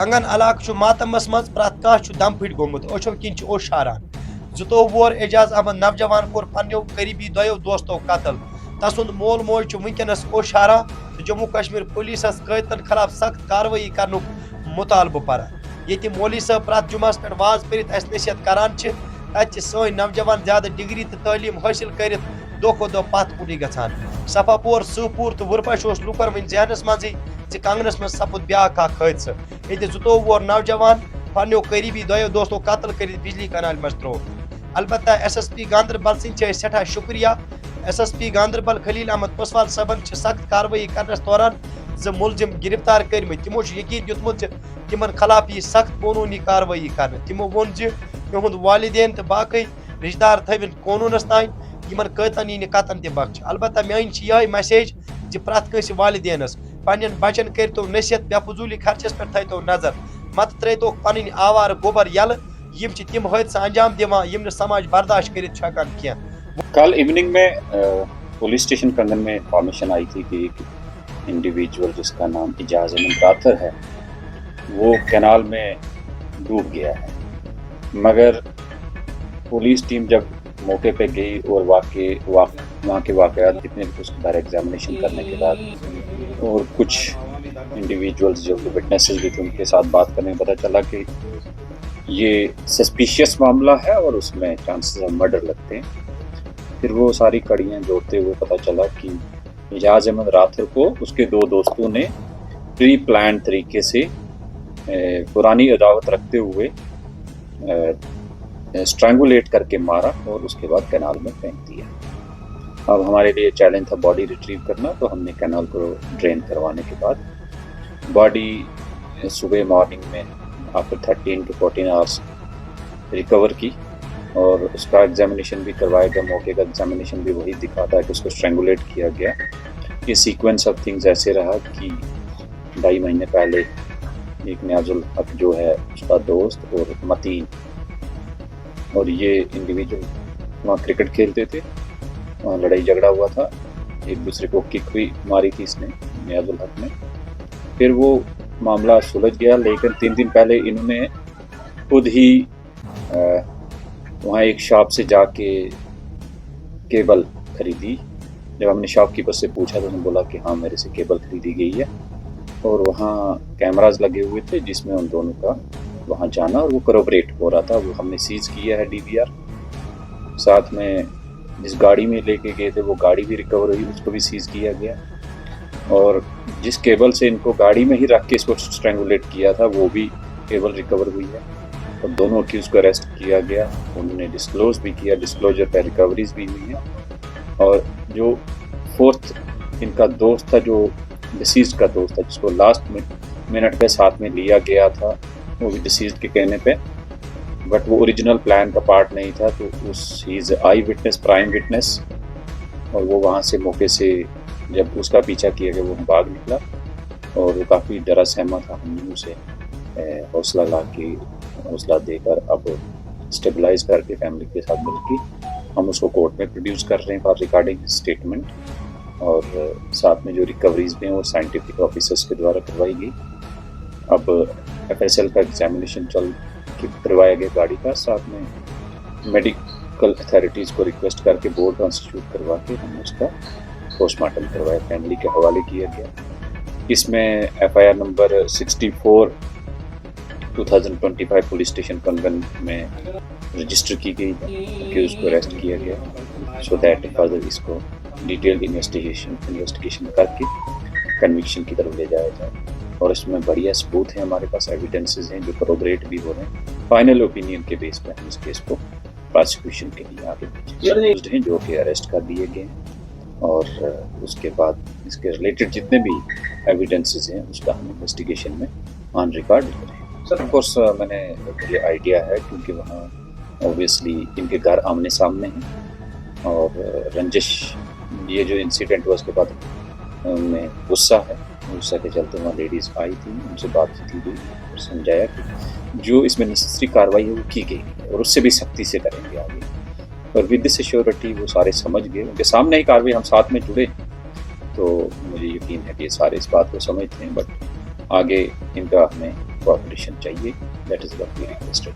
कंगन इलाक मातमस मज प्रत कह दम फट गोमुत ओछो किन ओश हारान 22 वोर एजाज अहमद नौजवान कोर पन्नो करीबी दोयो दोस्तों कत्ल तसुंद मोल मोज वनकस ओश हारा तो जम्मू कश्मीर पुलिस कैदन खिलाफ सख्त कार्रवाई कर मुतालबह पर ये मौली साहब प्रत जुमस पे वाज पर नसीहत करान तत सन नौजवान ज्यादा डिग्री तो तालीम हासिल कर दो खो दो पत कुन गसान सफापोर सूहपुर तो वुरपश लुकन वन जहनस मजी कंगनस मज सपुद ब्या हादसा ये 22 वोर नौजवान पन्नो करीबी दोयो दोस्तों कत्ल कर बिजली कनाल मज त्रो अलबत् SSP गांदरबल सिंह सठा शुक्रिया SSP गांदरबल खलील अहमद पुसवाल सबन सख्त कार्रवाई करनस दौरान ज मुलजिम गिरफ्तार कर तमो यकीन दितमुत तिमन खिलाफ यह सख्त कानूनी कार्रवाई कर तमो वोन तिहुंद वालिदैन तो बाकी रिश्तेदार थविन कानूनस तान यमन कैतन यी कतन तह बख्श अलबत् मेन यह मैसेज प्रत कंस वालिदैनस पन्न बचन करो नसीहत बेफजूली खर्चस पे थो नजर मत त्रो पन आवार गोबर यल यम तम हादसा अंजाम दिवान यम समाज बर्दाश्त कर कल इवनिंग में पुलिस स्टेशन कंगन में इंफॉर्मेशन आई थी कि एक इंडिविजुअल जिसका नाम एजाज अहमद राथर है वो कैनाल में डूब गया है, मगर पुलिस टीम जब मौके पे गई और वहाँ के वाक़यात जितने भी उसके बारे एग्जामिनेशन करने के बाद और कुछ इंडिविजुअल्स जो विटनेसेस भी थे उनके साथ बात करने में पता चला कि ये सस्पिशियस मामला है और उसमें चांसेस ऑफ मर्डर लगते हैं। फिर वो सारी कड़ियाँ जोड़ते हुए पता चला कि एजाज अहमद राथर को उसके दो दोस्तों ने प्री प्लान तरीके से पुरानी अदावत रखते हुए स्ट्रैंगुलेट करके मारा और उसके बाद कैनाल में फेंक दिया। अब हमारे लिए चैलेंज था बॉडी रिट्रीव करना, तो हमने कैनाल को ड्रेन करवाने के बाद बॉडी सुबह मॉर्निंग में आफ्टर 13 to 14 आवर्स रिकवर की और उसका एग्जामिनेशन भी करवाया गया। मौके का एग्जामिनेशन भी वही दिखाता है कि उसको स्ट्रैंगुलेट किया गया। ये सीक्वेंस ऑफ थिंग्स ऐसे रहा कि 2.5 महीने पहले एक न्याजुल हक जो है उसका दोस्त और मतीन और ये इंडिविजुअल वहाँ क्रिकेट खेलते थे, वहाँ लड़ाई झगड़ा हुआ था, एक दूसरे को किक भी मारी थी इसने न्याजुल हक ने। फिर वो मामला सुलझ गया, लेकिन 3 दिन पहले इन्होंने खुद ही वहाँ एक शॉप से जाके केबल खरीदी। जब हमने शॉपकीपर से पूछा तो उन्होंने बोला कि हाँ मेरे से केबल खरीदी गई है और वहाँ कैमरास लगे हुए थे जिसमें उन दोनों का वहाँ जाना और वो करोबरेट हो रहा था। वो हमने सीज किया है DVR। साथ में जिस गाड़ी में लेके गए थे वो गाड़ी भी रिकवर हुई, उसको भी सीज किया गया और जिस केबल से इनको गाड़ी में ही रख के इसको स्ट्रैंगुलेट किया था वो भी केबल रिकवर हुई है और दोनों अक्यूज को अरेस्ट किया गया। उन्होंने डिस्क्लोज भी किया, डिस्क्लोजर पर रिकवरीज भी हुई है। और जो 4th इनका दोस्त था, जो डिसीज का दोस्त था जिसको लास्ट मिनट पे साथ में लिया गया था, वो भी डिसीज के कहने पे, बट वो ओरिजिनल प्लान का पार्ट नहीं था, तो उस he is I witness, prime witness. और वो वहाँ से मौके से जब उसका पीछा किया गया वो भाग निकला और वो काफ़ी डरा सहमा था। हमने उसे हौसला ला के हौसला देकर अब स्टेबलाइज करके फैमिली के साथ मिलकर हम उसको कोर्ट में प्रोड्यूस कर रहे हैं फॉर रिकॉर्डिंग स्टेटमेंट। और साथ में जो रिकवरीज भी हैं वो साइंटिफिक ऑफिसर्स के द्वारा करवाई गई। अब FSL का एग्जामिनेशन करवाया गया गाड़ी का, साथ में मेडिकल अथॉरिटीज़ को रिक्वेस्ट करके बोर्ड कॉन्स्टिट्यूट करवा के हमने उसका पोस्टमार्टम करवाया, फैमिली के हवाले किया गया। इसमें FIR नंबर 64 2025 पुलिस स्टेशन कंगन में रजिस्टर की गई है कि उसको अरेस्ट किया गया सो दैट फर्दर इसको डिटेल इन्वेस्टिगेशन करके कन्विक्शन की तरफ ले जाया जाए। और इसमें बढ़िया सबूत हैं, हमारे पास एविडेंसेस हैं जो कोरोबरेट भी हो रहे हैं। फाइनल ओपिनियन के बेस पर हम इस केस को प्रोसिक्यूशन के लिए आगे भेजेंगे हैं जो कि अरेस्ट कर दिए गए हैं और उसके बाद इसके रिलेटेड जितने भी एविडेंसेस हैं उसका हम इन्वेस्टिगेशन में ऑन रिकॉर्ड ले रहे हैं। सर ऑफ कोर्स मैंने मुझे आइडिया है क्योंकि वहाँ ऑब्वियसली इनके घर आमने सामने हैं और रंजिश, ये जो इंसिडेंट हुआ उसके बाद उनमें गुस्सा के चलते वहाँ लेडीज़ आई थी, उनसे बातचीत की गई और समझाया कि जो इसमें नेसेसरी कार्रवाई है वो की गई और उससे भी सख्ती से करेंगे आगे। और विद दिस एश्योरिटी वो सारे समझ गए, उनके सामने ही कार्रवाई, हम साथ में जुड़े, तो मुझे यकीन है कि ये सारे इस बात को समझते हैं। बट आगे इनका हमें कोऑपरेशन चाहिए, that is what we requested.